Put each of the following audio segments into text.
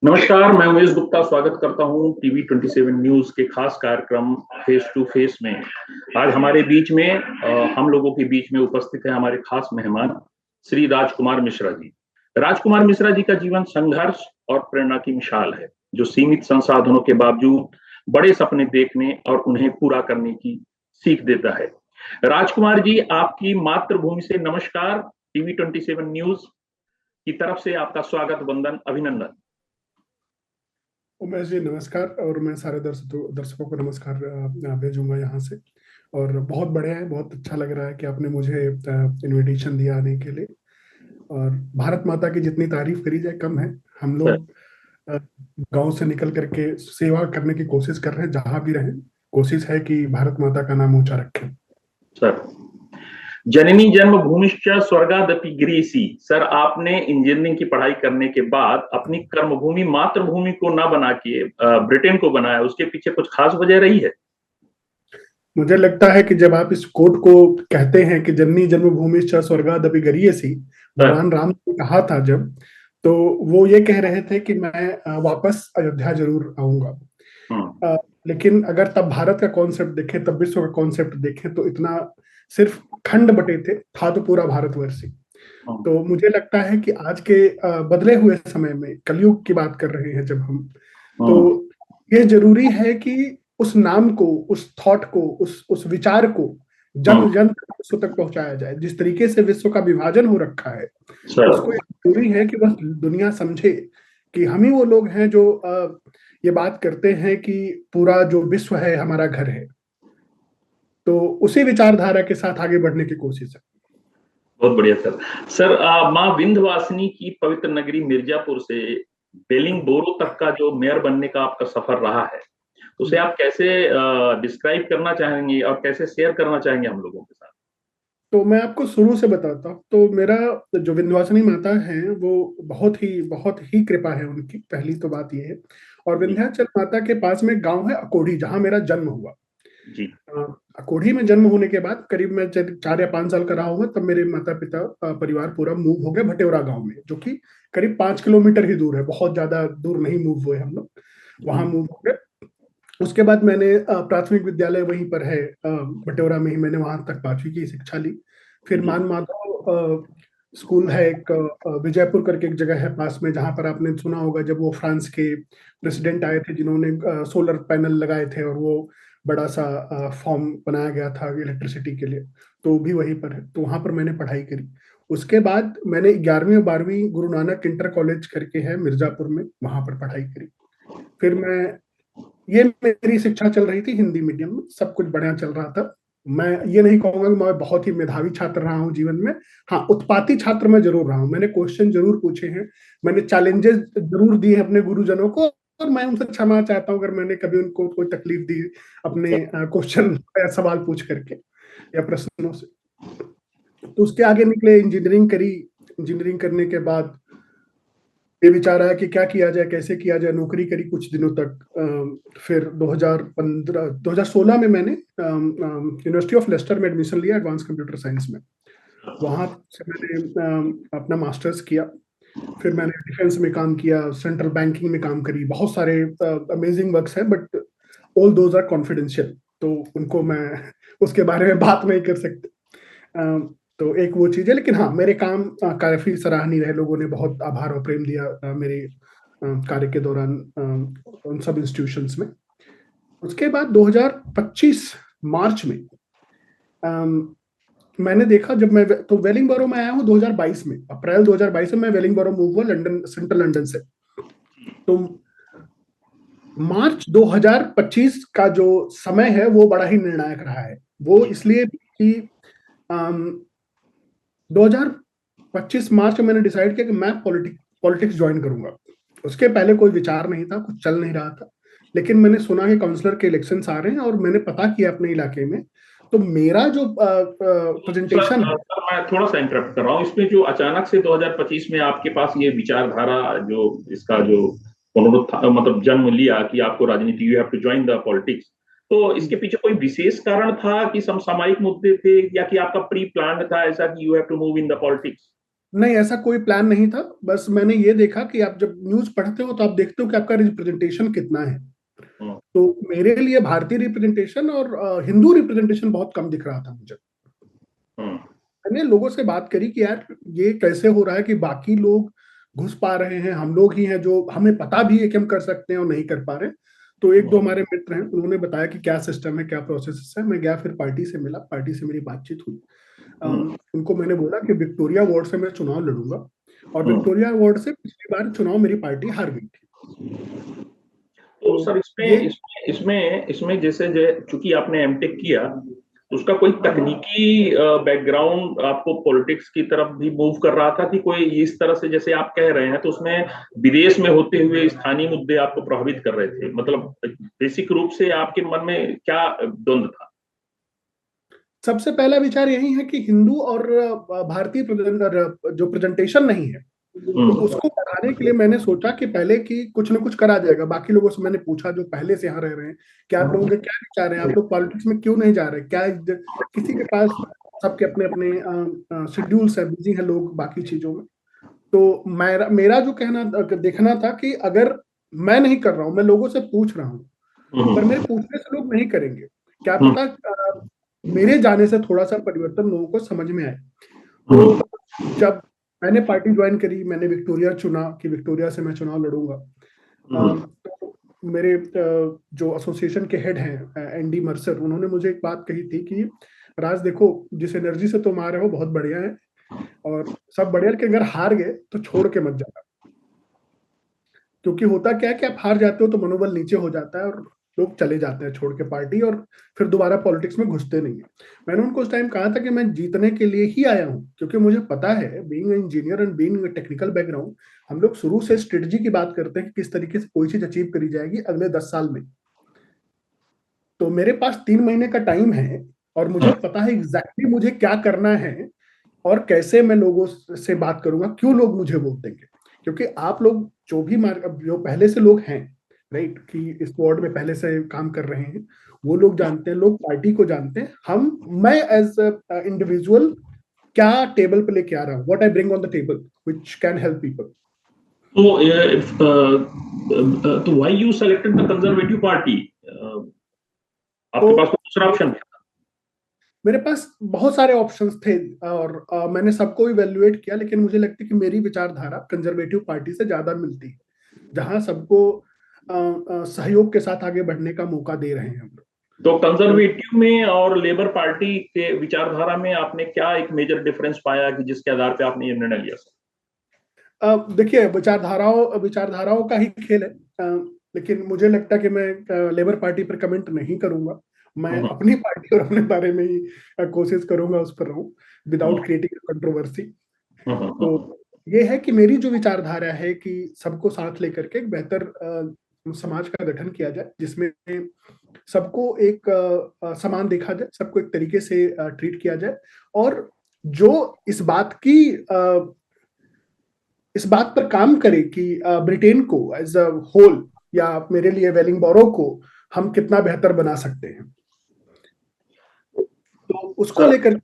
नमस्कार, मैं उमेश गुप्ता स्वागत करता हूं टीवी 27 न्यूज के खास कार्यक्रम फेस टू फेस में। आज हमारे बीच में हम लोगों के बीच में उपस्थित है हमारे खास मेहमान श्री राजकुमार मिश्रा जी। राजकुमार मिश्रा जी का जीवन संघर्ष और प्रेरणा की मिसाल है, जो सीमित संसाधनों के बावजूद बड़े सपने देखने और उन्हें पूरा करने की सीख देता है। राजकुमार जी, आपकी मातृभूमि से नमस्कार। टीवी 27 न्यूज की तरफ से आपका स्वागत, वंदन, अभिनंदन। उमेश जी नमस्कार। और मैं सारे दर्शकों को नमस्कार भेजूंगा यहाँ से। और बहुत बढ़िया है, बहुत अच्छा लग रहा है कि आपने मुझे इनविटेशन दिया आने के लिए। और भारत माता की जितनी तारीफ करी जाए कम है। हम लोग गांव से निकल करके सेवा करने की कोशिश कर रहे हैं, जहां भी रहें कोशिश है कि भारत माता का नाम ऊंचा रखें। सर, जननी जन्मभूमिश्च स्वर्गादपि गृहीसी। सर, आपने इंजीनियरिंग की पढ़ाई करने के बाद अपनी कर्मभूमि मातृभूमि को ना बना के ब्रिटेन को बनाया, उसके पीछे कुछ खास वजह रही है? मुझे लगता है कि जब आप इस कोट को कहते हैं कि जननी जन्मभूमिश्च स्वर्गादपि गरीयसी, भगवान राम ने कहा था जब, तो वो ये कह रहे थे कि मैं वापस अयोध्या जरूर आऊंगा। लेकिन अगर तब भारत का कॉन्सेप्ट देखें, तब विश्व का कॉन्सेप्ट देखें, तो इतना सिर्फ खंड बटे थे, था तो पूरा भारतवर्ष ही। तो मुझे लगता है कि आज के बदले हुए समय में, कलयुग की बात कर रहे हैं जब हम, तो ये जरूरी है कि उस नाम को, उस थॉट को, उस विचार को जन जन विश्व तक पहुंचाया जाए। जिस तरीके से विश्व का विभाजन हो रखा है, उसको जरूरी है कि बस दुनिया समझे कि हम ही वो लोग हैं जो ये बात करते हैं कि पूरा जो विश्व है हमारा घर है। तो उसी विचारधारा के साथ आगे बढ़ने की कोशिश है। बहुत बढ़िया सर। सर, माँ विंध्यवासिनी की पवित्र नगरी मिर्जापुर से बेलिंगबोरो तक का जो मेयर बनने का आपका सफर रहा है, उसे आप कैसे डिस्क्राइब करना चाहेंगे और कैसे शेयर करना चाहेंगे हम लोगों के साथ? तो मैं आपको शुरू से बताता हूँ। तो मेरा जो विंध्यवासिनी माता है वो बहुत ही कृपा है उनकी, पहली तो बात ये है। और विंध्याचल माता के पास में गांव है अकोढ़ी, जहां मेरा जन्म हुआ। जी। अकोढ़ी में जन्म होने के बाद करीब मैं 4 या 5 साल का रहा हूँ, तब मेरे माता पिता परिवार पूरा मूव हो गए भटेवरा गांव में, जो कि करीब 5 किलोमीटर ही दूर है, बहुत ज्यादा दूर नहीं मूव हुए हम लोग, वहां मूव हो गए। उसके बाद मैंने प्राथमिक विद्यालय वहीं पर है भटेवरा में ही, मैंने वहां तक 5वीं की शिक्षा ली। फिर मान माधव स्कूल है एक, विजयपुर करके एक जगह है पास में, जहां पर आपने सुना होगा जब वो फ्रांस के प्रेसिडेंट आए थे, जिन्होंने सोलर पैनल लगाए थे और वो बड़ा सा फॉर्म बनाया गया था इलेक्ट्रिसिटी के लिए, तो भी वहीं पर है। तो वहां पर मैंने पढ़ाई करी। उसके बाद मैंने 11वीं और 12वीं गुरु नानक इंटर कॉलेज करके है मिर्जापुर में, वहां पर पढ़ाई करी। फिर ये मेरी शिक्षा चल रही थी हिंदी मीडियम में, सब कुछ बढ़िया चल रहा था। मैं ये नहीं कहूंगा कि मैं बहुत ही मेधावी छात्र रहा हूँ जीवन में। हाँ, उत्पाती छात्र मैं जरूर रहा हूँ, मैंने क्वेश्चन जरूर पूछे हैं, मैंने चैलेंजेस जरूर दिए हैं अपने गुरुजनों को, और मैं उनसे क्षमा चाहता हूँ अगर मैंने कभी उनको कोई तकलीफ दी अपने क्वेश्चन या सवाल पूछ करके या प्रश्नों से। तो उसके आगे निकले, इंजीनियरिंग करी। इंजीनियरिंग करने के बाद ये विचार आया कि क्या किया जाए, कैसे किया जाए। नौकरी करी कुछ दिनों तक। फिर 2016 में मैंने यूनिवर्सिटी ऑफ लेस्टर में एडमिशन लिया एडवांस कंप्यूटर साइंस में। वहां से मैंने अपना मास्टर्स किया। फिर मैंने डिफेंस में काम किया, सेंट्रल बैंकिंग में काम करी, बहुत सारे अमेजिंग वर्क्स हैं, but all those are confidential, तो उनको मैं उसके बारे में बात नहीं कर सकते। तो एक वो चीज है, लेकिन हाँ, मेरे काम काफी सराहनीय रहे, लोगों ने बहुत आभार और प्रेम दिया मेरे कार्य के दौरान उन सब इंस्टीट्यूशंस में। उसके बाद 2025 मार्च में मैंने देखा, जब मैं तो वेलिंगबरो में आया हूँ 2022 में, अप्रैल 2022 में मैं वेलिंगबरो मूव हुआ लंदन, सेंट्रल लंदन से। तो मार्च 2025 का जो समय है वो बड़ा ही निर्णायक रहा है। वो इसलिए कि 2025 मार्च में मैंने डिसाइड किया कि मैं पॉलिटिक्स ज्वाइन करूंगा। उसके पहले कोई विचार नहीं था, कुछ चल नहीं रहा था, लेकिन मैंने सुना कि काउंसलर के इलेक्शंस आ रहे हैं और मैंने पता किया अपने इलाके में। तो मेरा जो प्रेजेंटेशन है, मैं थोड़ा सा इंटरप्ट कर रहा हूँ इसमें। जो अचानक से 2025 में आपके पास ये विचारधारा, जो इसका जो मतलब जन्म लिया कि आपको राजनीति, you have to join the politics, तो इसके पीछे कोई विशेष कारण था कि समसामयिक मुद्दे थे, या कि आपका प्री प्लान था ऐसा कि you have to move in the politics? नहीं, ऐसा कोई प्लान नहीं था। बस मैंने ये देखा कि आप जब न्यूज पढ़ते हो तो आप देखते हो कि आपका रिप्रेजेंटेशन कितना है। तो मेरे लिए भारतीय रिप्रेजेंटेशन और हिंदू रिप्रेजेंटेशन बहुत कम दिख रहा था मुझे। मैंने लोगों से बात करी कि यार ये कैसे हो रहा है कि बाकी लोग घुस पा रहे हैं, हम लोग ही हैं जो हमें पता भी है कि हम कर सकते हैं और नहीं कर पा रहे। तो एक दो हमारे मित्र हैं, उन्होंने बताया कि क्या सिस्टम है, क्या प्रोसेस है। मैं गया, फिर पार्टी से मिला, पार्टी से मेरी बातचीत हुई। उनको मैंने बोला कि विक्टोरिया वार्ड से मैं चुनाव लड़ूंगा, और विक्टोरिया वार्ड से पिछली बार चुनाव मेरी पार्टी हार गई थी। तो सर इसमें इसमें इसमें इसमें जैसे चूंकि आपने एमटेक किया, तो उसका कोई तकनीकी बैकग्राउंड आपको पॉलिटिक्स की तरफ भी मूव कर रहा था कि कोई इस तरह से जैसे आप कह रहे हैं, तो उसमें विदेश में होते हुए स्थानीय मुद्दे आपको प्रभावित कर रहे थे? मतलब बेसिक रूप से आपके मन में क्या द्वंद था? सबसे पहला विचार यही है कि हिंदू और भारतीय जो प्रेजेंटेशन नहीं है, तो उसको बढ़ाने के लिए मैंने सोचा कि पहले कि कुछ ना कुछ करा जाएगा। बाकी लोगों से मैंने पूछा जो पहले से यहाँ रह रहे हैं, कि आप लोगों के क्या विचार हैं, आप लोग पॉलिटिक्स में क्यों नहीं जा रहे, क्या किसी के पास, सबके अपने अपने शेड्यूल्स है, बिजी हैं लोग बाकी चीजों में। तो मेरा जो कहना देखना था कि अगर मैं नहीं कर रहा हूँ, मैं लोगों से पूछ रहा हूँ, पर मेरे पूछने से लोग नहीं करेंगे, क्या पता मेरे जाने से थोड़ा सा परिवर्तन लोगों को समझ में आए। तो जब मैंने पार्टी ज्वाइन करी, मैंने विक्टोरिया चुना कि विक्टोरिया से मैं चुनाव लड़ूंगा। तो मेरे जो एसोसिएशन के हेड हैं एनडी मर्सर, उन्होंने मुझे एक बात कही थी कि राज देखो, जिस एनर्जी से तुम आ रहे हो बहुत बढ़िया है, और सब बढ़िया, लेकिन अगर हार गए तो छोड़ के मत जाना। क्योंकि होता क्या है कि आप हार जाते हो तो मनोबल नीचे हो जाता है और लोग चले जाते हैं छोड़ के पार्टी, और फिर दोबारा पॉलिटिक्स में घुसते नहीं है। मैंने उनको उस टाइम कहा था कि मैं जीतने के लिए ही आया हूँ, क्योंकि मुझे पता है, being engineer and being technical background, हम लोग शुरू से स्ट्रेटजी की बात करते हैं कि किस तरीके से कोई चीज अचीव करी जाएगी अगले 10 साल में। तो मेरे पास 3 महीने का टाइम है, और मुझे पता है एग्जैक्टली मुझे क्या करना है, और कैसे मैं लोगों से बात करूंगा, क्यों लोग मुझे वोट देंगे। क्योंकि आप लोग जो पहले से लोग हैं, राइट, कि इस वार्ड में पहले से काम कर रहे हैं, वो लोग जानते हैं, लोग पार्टी को जानते हैं। मैं एज इंडिविजुअल क्या टेबल पे लेके आ रहा हूँ, what I bring on the table which can help people. तो why you selected the Conservative Party? आपके पास कोई दूसरा ऑप्शन? मेरे पास बहुत सारे ऑप्शंस थे, और मैंने सबको इवेल्युएट किया, लेकिन मुझे लगता है कि मेरी विचारधारा कंजर्वेटिव पार्टी से ज्यादा मिलती है, जहां सबको सहयोग के साथ आगे बढ़ने का मौका दे रहे हैं हम लोग। तो कंजर्वेटिव में और लेबर पार्टी के विचारधारा में आपने क्या एक मेजर डिफरेंस पाया कि जिसके आधार पे आपने ये निर्णय लिया? देखिए, विचारधाराओं का ही खेल है, लेकिन मुझे लगता है कि मैं लेबर पार्टी पर कमेंट नहीं करूंगा। मैं अपनी पार्टी और अपने बारे में ही कोशिश करूंगा उस पर रहूं, विदाउट क्रिएटिंग कंट्रोवर्सी। तो ये है कि मेरी जो विचारधारा है कि सबको साथ लेकर के एक बेहतर समाज का गठन किया जाए, जिसमें सबको एक समान देखा जाए, सबको एक तरीके से ट्रीट किया जाए, और जो इस बात पर काम करे कि ब्रिटेन को एज अ होल, या मेरे लिए वेलिंगबोरो को हम कितना बेहतर बना सकते हैं, तो उसको लेकर।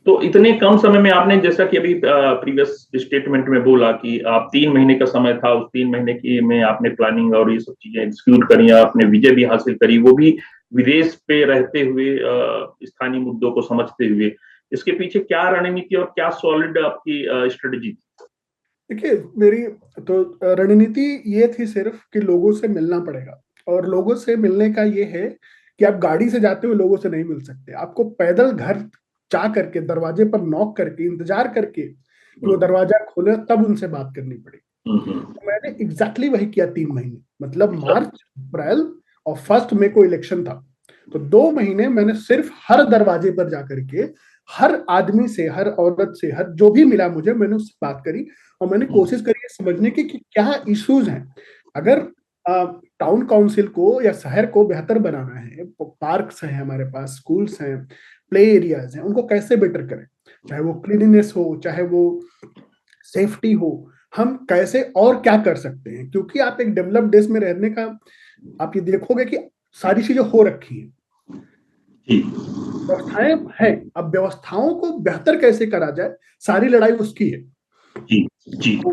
तो इतने कम समय में आपने, जैसा कि अभी प्रीवियस स्टेटमेंट में बोला कि आप 3 महीने का समय था, उस 3 महीने की में आपने प्लानिंग और ये सब चीजें एग्जीक्यूट करी, आपने विजय भी हासिल करी, वो भी विदेश पे रहते हुए, स्थानीय मुद्दों को समझते हुए। इसके पीछे क्या रणनीति और क्या सॉलिड आपकी स्ट्रेटेजी थी? देखिए, मेरी तो रणनीति ये थी सिर्फ कि लोगों से मिलना पड़ेगा, और लोगों से मिलने का ये है कि आप गाड़ी से जाते हुए लोगों से नहीं मिल सकते, आपको पैदल घर जा करके, दरवाजे पर नॉक करके, इंतजार करके कि वो दरवाजा खोले, तब उनसे बात करनी पड़ी। तो मैंने एग्जैक्टली वही किया 3 महीने, मतलब मार्च, अप्रैल और 1 मई को इलेक्शन था। तो 2 महीने मैंने सिर्फ हर दरवाजे पर जाकर के, हर आदमी से, हर औरत से, हर जो भी मिला मुझे, मैंने उससे बात करी, और मैंने कोशिश करी समझने की कि क्या इश्यूज हैं। अगर टाउन काउंसिल को या शहर को बेहतर बनाना है, पार्क्स हैं हमारे पास, स्कूल्स हैं, प्ले एरियाज हैं, उनको कैसे बेटर करें, चाहे वो क्लीनिनेस हो, चाहे वो सेफ्टी हो, हम कैसे और क्या कर सकते हैं। क्योंकि आप एक डेवलप्ड देश में रहने का, आप ये देखोगे कि सारी चीजें हो रखी हैं, व्यवस्थाएं हैं, अब व्यवस्थाओं को बेहतर कैसे करा जाए, सारी लड़ाई उसकी है। जी जी। तो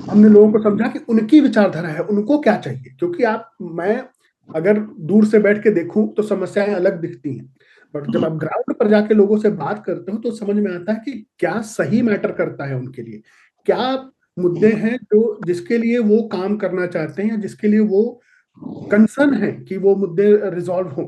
हमने लोगों को समझा कि उनकी विचारधारा है, उनको क्या चाहिए, क्योंकि मैं अगर दूर से बैठ के देखूं तो समस्याएं अलग दिखती हैं, बट जब आप ग्राउंड पर जाके लोगों से बात करते हो तो समझ में आता है कि क्या सही मैटर करता है उनके लिए, क्या मुद्दे हैं जो जिसके लिए वो काम करना चाहते हैं, जिसके लिए वो कंसर्न है कि वो मुद्दे रिजॉल्व हो।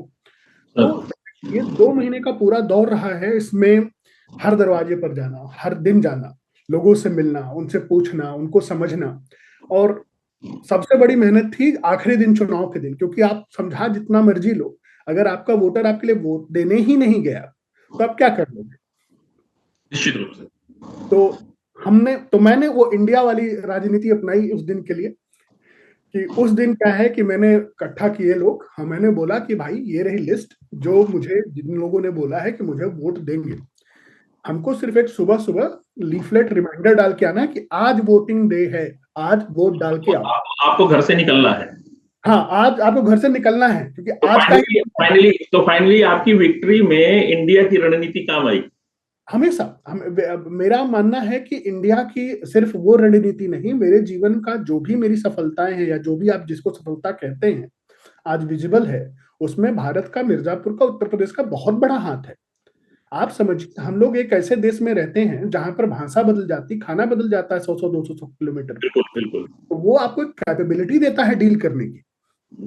तो ये 2 महीने का पूरा दौर रहा है, इसमें हर दरवाजे पर जाना, हर दिन जाना, लोगों से मिलना, उनसे पूछना, उनको समझना, और सबसे बड़ी मेहनत थी आखिरी दिन, चुनाव के दिन, क्योंकि आप समझा जितना मर्जी लो, अगर आपका वोटर आपके लिए वोट देने ही नहीं गया तो आप क्या कर लोगे। निश्चित रूप से। तो मैंने वो इंडिया वाली राजनीति अपनाई उस दिन के लिए, कि उस दिन क्या है कि मैंने इकट्ठा किए लोग, हाँ मैंने बोला कि भाई ये रही लिस्ट, जो मुझे जिन लोगों ने बोला है कि मुझे वोट देंगे, हमको सिर्फ एक सुबह सुबह लीफलेट रिमाइंडर डाल के आना है कि आज वोटिंग डे है, आज वोट डाल के आओ। आपको घर से निकलना है। हाँ, आज आपको घर से निकलना है, क्योंकि तो आज का फाइनली आपकी विक्ट्री में इंडिया की रणनीति काम आई। हमेशा मेरा मानना है कि इंडिया की सिर्फ वो रणनीति नहीं, मेरे जीवन का जो भी मेरी सफलताएं हैं, या जो भी आप जिसको सफलता कहते हैं आज विजिबल है, उसमें भारत का, मिर्जापुर का, उत्तर प्रदेश का बहुत बड़ा हाथ है। आप समझिए, हम लोग एक ऐसे देश में रहते हैं जहां पर भाषा बदल जाती, खाना बदल जाता है 100-100 200 किलोमीटर, बिल्कुल बिल्कुल। तो वो आपको एक कैपेबिलिटी देता है डील करने की।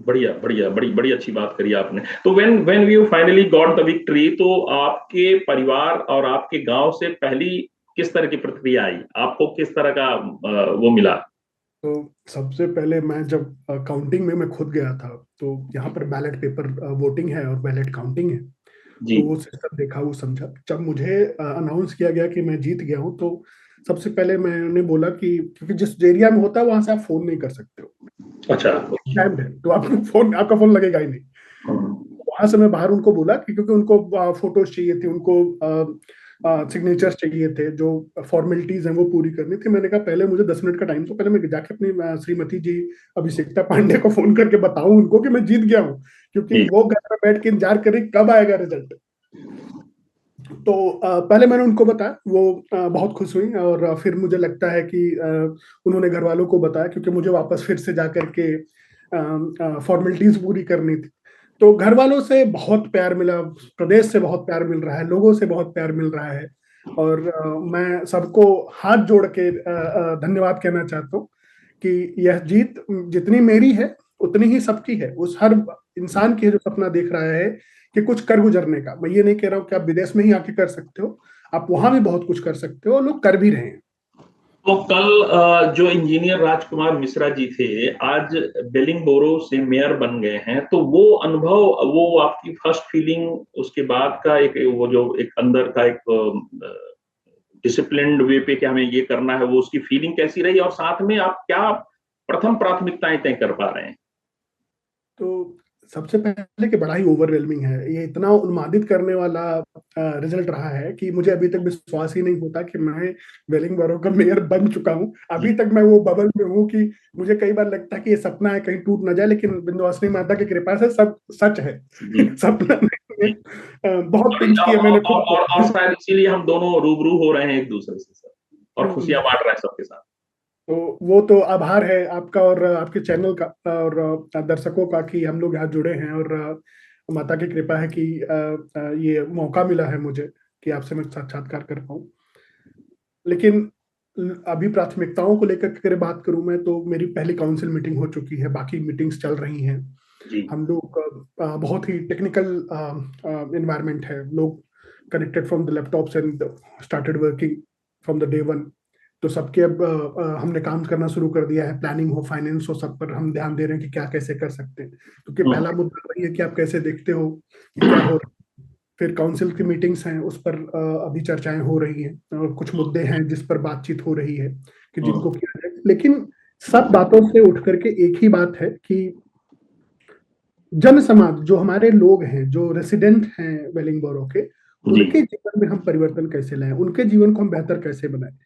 बढ़िया बढ़िया, बड़ी बड़ी अच्छी बात करी आपने। तो when you finally got the victory, तो आपके परिवार और आपके गांव से पहली किस तरह की प्रतिक्रिया आई, आपको किस तरह का वो मिला? तो सबसे पहले मैं जब काउंटिंग में मैं खुद गया था, तो यहाँ पर बैलेट पेपर वोटिंग है और बैलेट काउंटिंग है, जी तो वो सिस्टम देखा, वो समझा। जब मुझे अनाउंस किया गया कि मैं जीत गया हूँ, तो सबसे पहले मैंने बोला कि क्योंकि जिस एरिया में होता है वहां से आप फोन नहीं कर सकते हो, अच्छा। टाइम है, तो आपका फोन लगेगा ही नहीं। वहां से मैं बाहर उनको बोला कि क्योंकि उनको फोटोज चाहिए थी, उनको सिग्नेचर्स चाहिए थे, जो फॉर्मेलिटीज हैं वो पूरी करनी थी। मैंने कहा पहले मुझे 10 मिनट का टाइम, तो पहले मैं जाके अपनी श्रीमती जी अभिषेकता पांडे को फोन करके बताऊं उनको कि मैं जीत गया हूँ, क्योंकि वो घर पर बैठ के इंतजार कर रही कब आएगा रिजल्ट। तो पहले मैंने उनको बताया, वो बहुत खुश हुई, और फिर मुझे लगता है कि उन्होंने घर वालों को बताया, क्योंकि मुझे वापस फिर से जाकर के फॉर्मेलिटीज पूरी करनी थी। तो घर वालों से बहुत प्यार मिला, प्रदेश से बहुत प्यार मिल रहा है, लोगों से बहुत प्यार मिल रहा है, और मैं सबको हाथ जोड़ के धन्यवाद कहना चाहता हूँ कि यह जीत जितनी मेरी है उतनी ही सबकी है, उस हर इंसान की है जो सपना देख रहा है कि कुछ कर गुजरने का। मैं ये नहीं कह रहा हूँ कि आप विदेश में ही आके कर सकते हो, आप वहां भी बहुत कुछ कर सकते हो, लोग कर भी रहे हैं। तो कल जो इंजीनियर राजकुमार मिश्रा जी थे, आज बेलिंगबोरो से मेयर बन गए हैं, तो वो अनुभव, वो आपकी फर्स्ट फीलिंग, उसके बाद का एक वो जो एक अंदर का एक डिसिप्लिन्ड वे पे कि हमें ये करना है, वो उसकी फीलिंग कैसी रही, और साथ में आप क्या प्रथम प्राथमिकताएं तय कर पा रहे हैं? तो सबसे पहले कि बड़ा ही ओवरवेलमिंग है, ये इतना उन्मादित करने वाला रिजल्ट रहा है कि मुझे अभी तक विश्वास ही नहीं होता कि मैं वेलिंगबरो का मेयर बन चुका हूँ। अभी तक मैं वो बबल में हूँ कि मुझे कई बार लगता है कि ये सपना है, कहीं टूट ना जाए, लेकिन विंध्यवासिनी माता की कृपा से सब सच है। सपना नहीं है। बहुत पिंच किया मैंने खुद को। और शायद इसीलिए हम दोनों रूबरू हो रहे हैं एक दूसरे से सर, और खुशियां बांट रहे हैं सबके साथ। तो वो तो आभार है आपका और आपके चैनल का और दर्शकों का कि हम लोग यहाँ जुड़े हैं, और माता की कृपा है कि ये मौका मिला है मुझे कि आपसे मैं साक्षात्कार कर पाऊँ। लेकिन अभी प्राथमिकताओं को लेकर अगर बात करूं मैं, तो मेरी पहली काउंसिल मीटिंग हो चुकी है, बाकी मीटिंग्स चल रही हैं। जी हम लोग बहुत ही टेक्निकल एनवायरनमेंट है, लोग connected from the laptops and started working from the day one. तो सबके अब हमने काम करना शुरू कर दिया है, प्लानिंग हो, फाइनेंस हो, सब पर हम ध्यान दे रहे हैं कि क्या कैसे कर सकते हैं, क्योंकि पहला मुद्दा वही है कि आप कैसे देखते हो कि क्या हो रहा है। फिर काउंसिल की मीटिंग्स हैं, उस पर अभी चर्चाएं हो रही हैं, और कुछ मुद्दे हैं जिस पर बातचीत हो रही है कि जिनको किया जाए। लेकिन सब बातों से उठ करके एक ही बात है कि जन समाज, जो हमारे लोग हैं, जो रेसिडेंट हैं वेलिंगबोरो के, जी उनके जीवन में हम परिवर्तन कैसे लाएं, उनके जीवन को हम बेहतर कैसे बनाएं।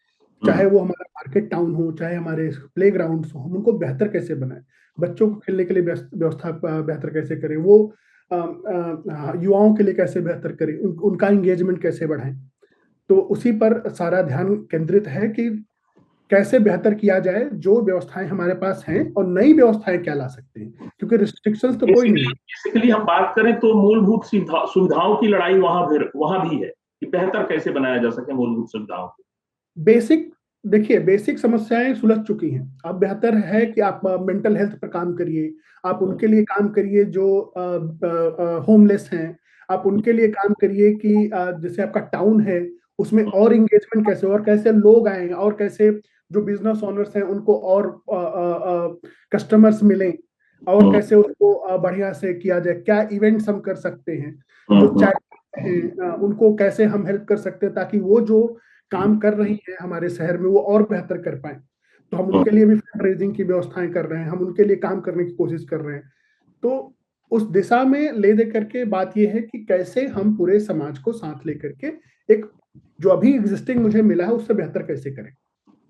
चाहे वो हमारा मार्केट टाउन हो, चाहे हमारे प्ले ग्राउंड हो, हम उनको बेहतर कैसे बनाएं। बच्चों को खेलने के लिए व्यवस्था बेहतर कैसे करें, वो युवाओं के लिए कैसे बेहतर करें, उनका एंगेजमेंट कैसे बढ़ाएं। तो उसी पर सारा ध्यान केंद्रित है कि कैसे बेहतर किया जाए, जो व्यवस्थाएं हमारे पास हैं और नई व्यवस्थाएं क्या ला सकते हैं, क्योंकि रिस्ट्रिक्शंस तो कोई नहीं है। बेसिकली हम बात करें तो मूलभूत सुविधाओं की लड़ाई वहां भी है कि बेहतर कैसे बनाया जा सके मूलभूत सुविधाओं को। बेसिक देखिए, बेसिक समस्याएं सुलझ चुकी हैं। अब बेहतर है कि आप मेंटल हेल्थ पर काम करिए, आप उनके लिए काम करिए जो होमलेस हैं, आप उनके लिए काम करिए कि जैसे आपका टाउन है उसमें और इंगेजमेंट कैसे, और कैसे लोग आए, और कैसे जो बिजनेस ओनर्स हैं उनको और कस्टमर्स मिलें, और कैसे उसको बढ़िया से किया जाए, क्या इवेंट्स हम कर सकते हैं, जो चैरिटी हैं उनको कैसे हम हेल्प कर सकते हैं ताकि वो जो काम कर रही है हमारे शहर में वो और बेहतर कर पाए। तो हम उनके लिए भी फंड रेजिंग की व्यवस्थाएं कर रहे हैं, हम उनके लिए काम करने की कोशिश कर रहे हैं। तो उस दिशा में ले दे करके बात यह है कि कैसे हम पूरे समाज को साथ लेकर के एक जो अभी एग्जिस्टिंग मुझे मिला है उससे बेहतर कैसे करें।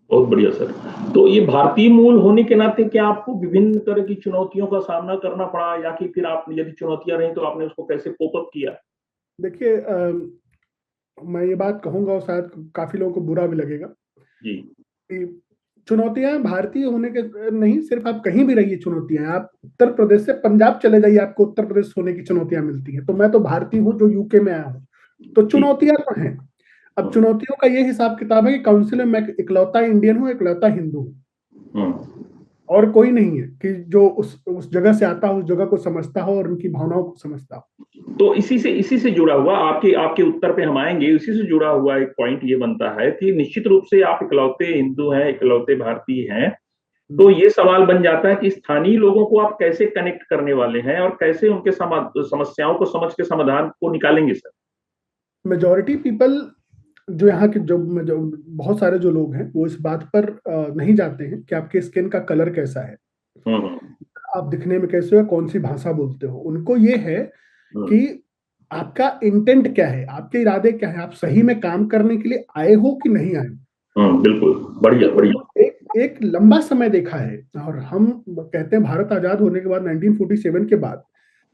बहुत बढ़िया सर। तो ये भारतीय मूल होने के नाते क्या आपको विभिन्न तरह की चुनौतियों का सामना करना पड़ा, या कि फिर आप यदि चुनौतियां रही तो आपने उसको कैसे कोप अप किया? देखिए, मैं ये बात कहूंगा और शायद काफी लोगों को बुरा भी लगेगा जी। कि चुनौतियां भारतीय होने के नहीं, सिर्फ आप कहीं भी रहिए चुनौतियां, आप उत्तर प्रदेश से पंजाब चले जाइए आपको उत्तर प्रदेश होने की चुनौतियां मिलती हैं। तो मैं तो भारतीय हूँ जो यूके में आया हूँ, तो चुनौतियां तो हैं। अब चुनौतियों का ये हिसाब किताब है कि काउंसिल में मैं इकलौता इंडियन हूँ, इकलौता हिंदू हूँ, और कोई नहीं है कि जो उस जगह से आता हो, उस जगह को समझता हो और उनकी भावनाओं को समझता हो। तो इसी से जुड़ा हुआ आपके उत्तर पे हम आएंगे, इसी से जुड़ा हुआ एक पॉइंट ये बनता है कि निश्चित रूप से आप इकलौते हिंदू हैं, इकलौते भारतीय हैं, तो ये सवाल बन जाता है कि स्थानीय लोगों को आप कैसे कनेक्ट करने वाले हैं और कैसे उनके समस्याओं को समझ के समाधान को निकालेंगे सर? मेजॉरिटी पीपल जो यहाँ के जो बहुत सारे जो लोग हैं वो इस बात पर नहीं जाते हैं कि आपके स्किन का कलर कैसा है, आप दिखने में कैसे हो, कौन सी भाषा बोलते हो। उनको ये है कि आपका इंटेंट क्या है, आपके इरादे क्या है, आप सही में काम करने के लिए आए हो कि नहीं आए हो। बिल्कुल, बढ़िया बढ़िया। एक लंबा समय देखा है, और हम कहते हैं भारत आजाद होने के बाद 1947 के बाद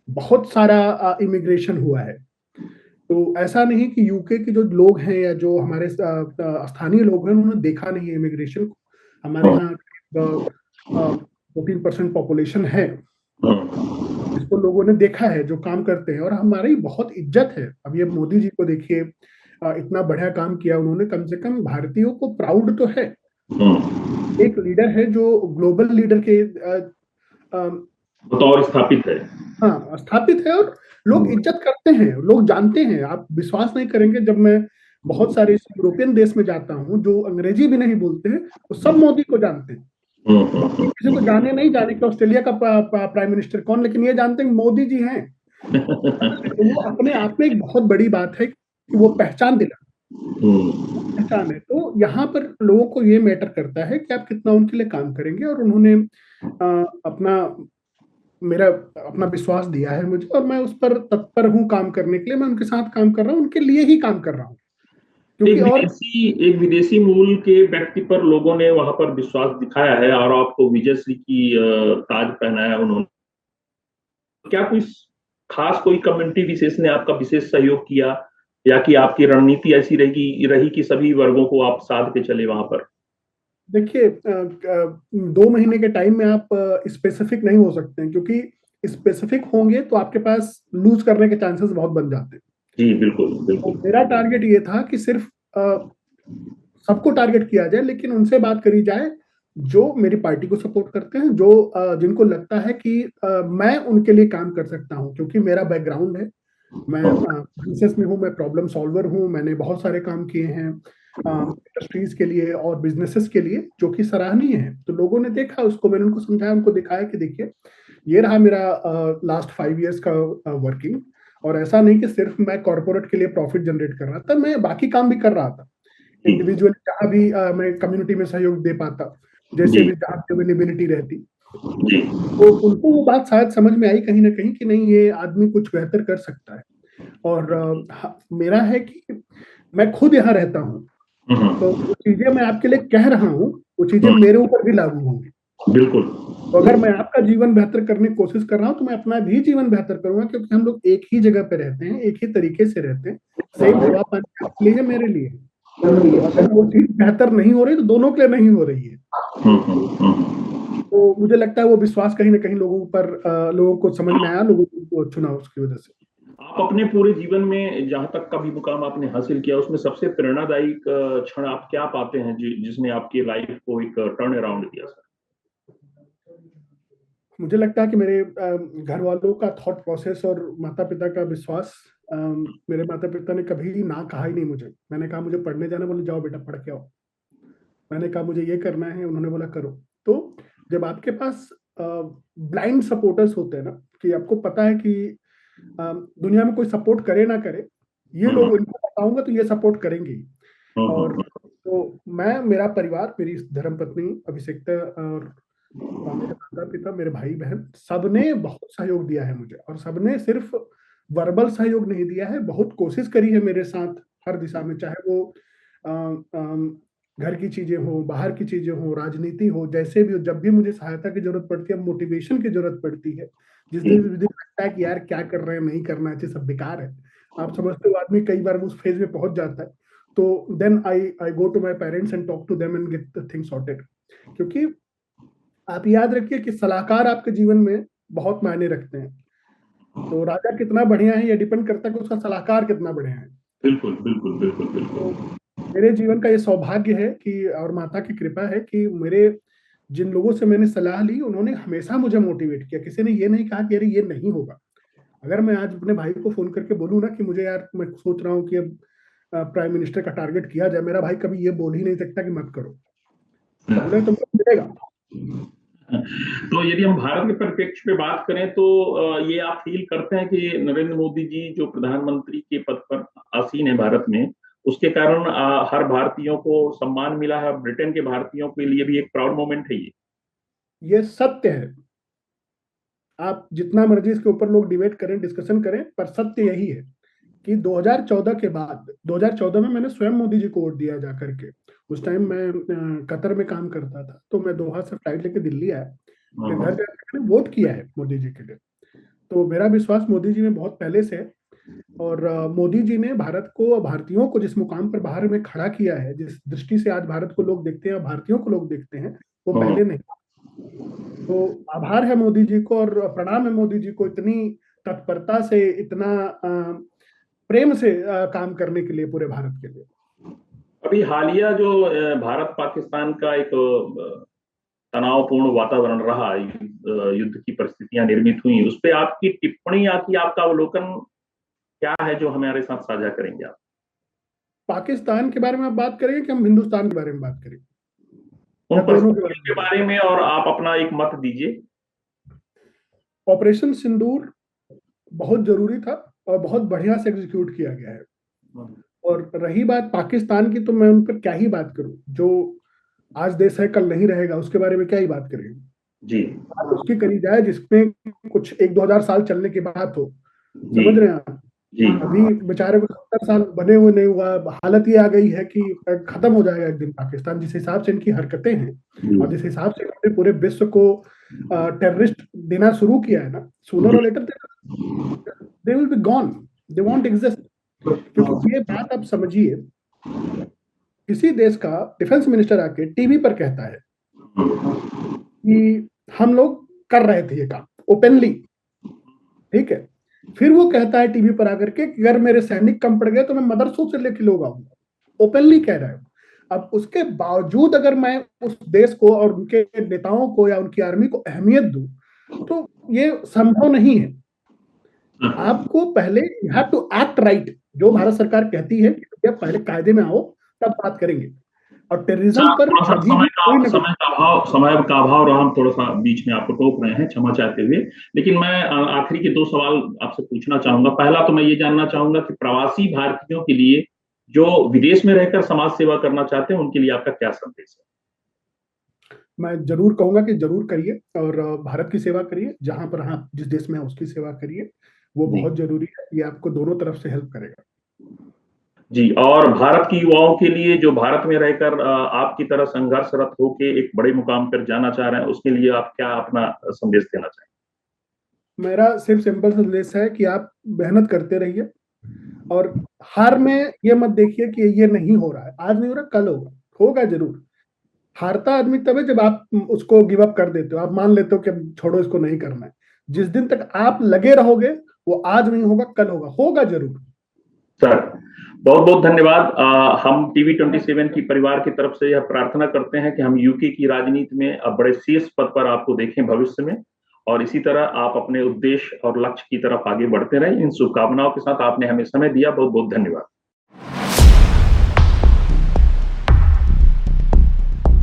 बहुत सारा इमिग्रेशन हुआ है। तो ऐसा नहीं कि यूके के जो लोग हैं या जो हमारे स्थानीय लोग हैं उन्होंने देखा नहीं है इमिग्रेशन को। हमारे यहाँ 14% पॉपुलेशन है, इसको लोगों ने देखा है जो काम करते हैं, और हमारी बहुत इज्जत है। अब ये मोदी जी को देखिए, इतना बढ़िया काम किया उन्होंने, कम से कम भारतीयों को प्राउड तो है। एक लीडर है जो ग्लोबल लीडर के बतौर स्थापित है। हाँ, स्थापित है, और लोग इज्जत करते हैं, लोग जानते हैं। आप विश्वास नहीं करेंगे, जब मैं बहुत सारे यूरोपियन देश में जाता हूँ जो अंग्रेजी भी नहीं बोलते हैं, तो सब मोदी को जानते हैं। किसी को जाने नहीं जाने कि ऑस्ट्रेलिया का प्राइम मिनिस्टर कौन, लेकिन ये जानते हैं मोदी जी हैं। तो वो अपने आप में एक बहुत बड़ी बात है कि वो पहचान दिला, पहचान है। तो यहाँ पर लोगों को ये मैटर करता है कि आप कितना उनके लिए काम करेंगे, और उन्होंने अपना विश्वास दिया है मुझे, और मैं उस पर तत्पर हूँ काम करने के लिए। मैं उनके साथ काम कर रहा हूँ, उनके लिए ही काम कर रहा हूँ, क्योंकि एक विदेशी मूल के व्यक्ति पर लोगों ने वहां पर विश्वास दिखाया है और आपको विजयश्री की ताज पहनाया उन्होंने। क्या कोई कम्युनिटी विशेष ने आपका विशेष सहयोग किया, या कि आपकी रणनीति ऐसी रही कि सभी वर्गों को आप साध के चले वहां पर? देखिए, 2 महीने के टाइम में आप स्पेसिफिक नहीं हो सकते हैं, क्योंकि स्पेसिफिक होंगे तो आपके पास लूज करने के चांसेस बहुत बन जाते हैं। जी बिल्कुल बिल्कुल। तो मेरा टारगेट ये था कि सिर्फ सबको टारगेट किया जाए, लेकिन उनसे बात करी जाए जो मेरी पार्टी को सपोर्ट करते हैं, जो जिनको लगता है कि मैं उनके लिए काम कर सकता हूं, क्योंकि मेरा बैकग्राउंड है, मैं बिजनेस में हूँ, मैं प्रॉब्लम सॉल्वर हूँ, मैंने बहुत सारे काम किए हैं इंडस्ट्रीज के लिए और बिजनेसेस के लिए, जो कि सराहनीय है। तो लोगों ने देखा उसको, मैंने उनको समझाया, उनको दिखाया कि देखिए ये रहा मेरा लास्ट 5 इयर्स का वर्किंग, और ऐसा नहीं कि सिर्फ मैं कॉर्पोरेट के लिए प्रॉफिट जनरेट कर रहा था, मैं बाकी काम भी कर रहा था इंडिविजुअल, जहाँ भी मैं कम्युनिटी में सहयोग दे पाता, जैसे भी जहाँ अवेलेबिलिटी रहती। तो उनको वो बात शायद समझ में आई कहीं ना कहीं कि नहीं, ये आदमी कुछ बेहतर कर सकता है। और मेरा है कि मैं खुद यहाँ रहता हूँ, तो वो चीजें मैं आपके लिए कह रहा हूँ, वो चीजें मेरे ऊपर भी लागू होंगी। बिल्कुल। तो अगर मैं आपका जीवन बेहतर करने की कोशिश कर रहा हूँ तो मैं अपना भी जीवन बेहतर करूंगा, क्योंकि हम लोग एक ही जगह पे रहते हैं, एक ही तरीके से रहते हैं। सेम हवा पानी आपके लिए है, मेरे लिए है। तो अगर वो चीज बेहतर नहीं हो रही तो दोनों के लिए नहीं हो रही है। तो मुझे लगता है वो विश्वास कहीं ना कहीं लोगों पर लोगों को समझ में आया, लोगों को चुना उसकी वजह से। आप अपने पूरे जीवन में जहां तक का भी मुकाम आपने हासिल किया, उसमें सबसे प्रेरणादायी क्षण आप क्या पाते हैं जिसने आपकी लाइफ को एक टर्न अराउंड किया सर? मुझे लगता है कि मेरे घर वालों का थॉट प्रोसेस और माता पिता का विश्वास। मेरे माता पिता ने कभी ना कहा ही नहीं मुझे। मैंने कहा मुझे पढ़ने जाना, बोले जाओ बेटा पढ़ के आओ। मैंने कहा मुझे ये करना है, उन्होंने बोला करो। तो जब आपके पास ब्लाइंड सपोर्टर्स होते हैं ना, कि आपको पता है कि दुनिया में कोई सपोर्ट करे ना करे, ये लोग इनको बताऊंगा तो ये सपोर्ट करेंगे। और तो मैं, मेरा परिवार, मेरी धर्मपत्नी अभिषेकता और मेरे माता पिता, मेरे भाई बहन, सबने बहुत सहयोग दिया है मुझे। और सबने सिर्फ वर्बल सहयोग नहीं दिया है, बहुत कोशिश करी है मेरे साथ हर दिशा में। चाहे वो घर की चीजें हो, बाहर की चीजें हो, राजनीति हो, जैसे भी हो, जब भी मुझे सहायता की जरूरत पड़ती है, मोटिवेशन की जरूरत पड़ती है, जिस दिन भी लगता है कि यार क्या कर रहे हैं, नहीं करना चाहिए, सब बेकार है, आप समझते हो, आदमी कई बार उस फेज में पहुंच जाता है, तो then I go to my parents and talk to them and get the thing sorted. क्योंकि आप याद रखिए कि सलाहकार आपके जीवन में बहुत मायने रखते हैं। तो राजा कितना बढ़िया है ये डिपेंड करता है कि उसका सलाहकार कितना बढ़िया है। बिल्कुल बिल्कुल बिल्कुल बिल्कुल। तो मेरे जीवन का ये सौभाग्य है कि, और माता की कृपा है कि मेरे जिन लोगों से मैंने सलाह ली, उन्होंने हमेशा मुझे मोटिवेट किया। किसी ने ये नहीं कहा कि अरे ये नहीं होगा। अगर मैं आज अपने भाई को फोन करके बोलूँ ना कि मुझे यार मैं सोच रहा हूँ कि अब प्राइम मिनिस्टर का टारगेट किया जाए, मेरा भाई कभी ये बोल ही नहीं सकता कि मत करो, बोले तुमको मिलेगा। तो यदि हम भारत के परिप्रेक्ष्य पे बात करें तो ये आप फील करते हैं कि नरेंद्र मोदी जी जो प्रधानमंत्री के पद पर आसीन है भारत में, उसके कारण हर भारतीयों को सम्मान मिला है, ब्रिटेन के भारतीयों के लिए भी एक प्राउड मोमेंट है ये सत्य है। आप जितना मर्जी इसके ऊपर लोग डिबेट करें, डिस्कशन करें, पर सत्य यही है कि 2014 के बाद, 2014 में मैंने स्वयं मोदी जी को वोट दिया जा करके। उस टाइम मैं कतर में काम करता था, तो मैं दोहा से फ्लाइट लेके दिल्ली आया, फिर घर जाकर मैंने वोट किया है मोदी जी के लिए। तो मेरा विश्वास मोदी जी में बहुत पहले से है। और मोदी जी ने भारत को, भारतीयों को जिस मुकाम पर बाहर में खड़ा किया है, जिस दृष्टि से आज भारत को लोग देखते हैं, भारतीयों को लोग देखते हैं, वो पहले नहीं। तो आभार है मोदी जी को और प्रणाम है मोदी जी को, इतनी तत्परता से, इतना प्रेम से काम करने के लिए पूरे भारत के लिए। अभी हालिया जो भारत पाकिस्तान का एक तनावपूर्ण वातावरण रहा, युद्ध की परिस्थितियां निर्मित हुई, उस पर आपकी टिप्पणी, आपका अवलोकन क्या है जो हमारे साथ साझा करेंगे आप? पाकिस्तान के बारे में आप बात करेंगे कि हम हिंदुस्तान के बारे में बात करें, उन या दोनों के परिस्थितियों के बारे बारे में और आप अपना एक मत दीजिए। में? ऑपरेशन सिंदूर बहुत जरूरी था और बहुत बढ़िया से एग्जीक्यूट किया गया है। और रही बात पाकिस्तान की, तो मैं उन पर क्या ही बात करूं। जो आज देश है कल नहीं रहेगा, उसके बारे में क्या ही बात करेंगे। जी बात उसकी करी जाए जिसमें कुछ 1-2 हजार साल चलने के बाद हो। जी समझ रहे हैं आप? जी अभी बेचारे को 70 साल बने हुए नहीं हुआ, हालत ये आ गई है कि खत्म हो जाएगा एक दिन पाकिस्तान, जिस हिसाब से इनकी हरकतें हैं और जिस हिसाब से इन्होंने पूरे विश्व को टेररिस्ट देना शुरू किया है ना, sooner or later they will be gone, they won't exist. क्योंकि ये बात आप समझिए, किसी देश का डिफेंस मिनिस्टर आके टीवी पर कहता है कि हम लोग कर रहे थे ये काम ओपनली, ठीक है, फिर वो कहता है टीवी पर आकर के कि अगर मेरे सैनिक कम पड़ गए तो मैं मदरसों से लेके लोग आऊंगा, ओपनली कह रहा है। अब उसके बावजूद अगर मैं उस देश को और उनके नेताओं को या उनकी आर्मी को अहमियत दूं, तो ये संभव नहीं है। आपको पहले you have to act right. जो भारत सरकार कहती है कि पहले कायदे में आओ, तब बात करेंगे। और टेररिज्म पर थोड़ा सा कभी भी कोई समय का अभाव रहा, हम थोड़ा सा बीच में आपको टोक रहे हैं, क्षमा चाहते हुए। लेकिन मैं आखिरी के 2 सवाल आपसे पूछना चाहूंगा। पहला तो मैं ये जानना चाहूंगा कि प्रवासी भारतीयों के लिए जो विदेश में रहकर समाज सेवा करना चाहते हैं, उनके लिए आपका क्या संदेश है? मैं जरूर कहूंगा कि जरूर करिए और भारत की सेवा करिए, जहां पर हाँ जिस देश में है उसकी सेवा करिए, वो जी बहुत जरूरी है। ये आपको दोनों तरफ से हेल्प करेगा। जी, और भारत की युवाओं के लिए जो भारत में रहकर आपकी तरह संघर्षरत होके एक बड़े मुकाम पर जाना चाह रहे हैं, उसके लिए आप क्या अपना संदेश देना चाहेंगे? मेरा सिर्फ सिंपल संदेश है कि आप मेहनत करते रहिए और हार में ये मत देखिए कि ये नहीं हो रहा है, आज नहीं हो रहा कल होगा, होगा जरूर। हारता आदमी तब है जब आप उसको गिव अप कर देते हो, आप मान लेते हो कि छोड़ो इसको नहीं करना है। जिस दिन तक आप लगे रहोगे वो आज नहीं होगा कल होगा, होगा जरूर। सर, बहुत बहुत धन्यवाद। हम टीवी 27 की परिवार की तरफ से यह प्रार्थना करते हैं कि हम यूके की राजनीति में अब बड़े शीर्ष पद पर आपको देखें भविष्य में, और इसी तरह आप अपने उद्देश्य और लक्ष्य की तरफ आगे बढ़ते रहें। इन शुभकामनाओं के साथ आपने हमें समय दिया, बहुत बहुत धन्यवाद।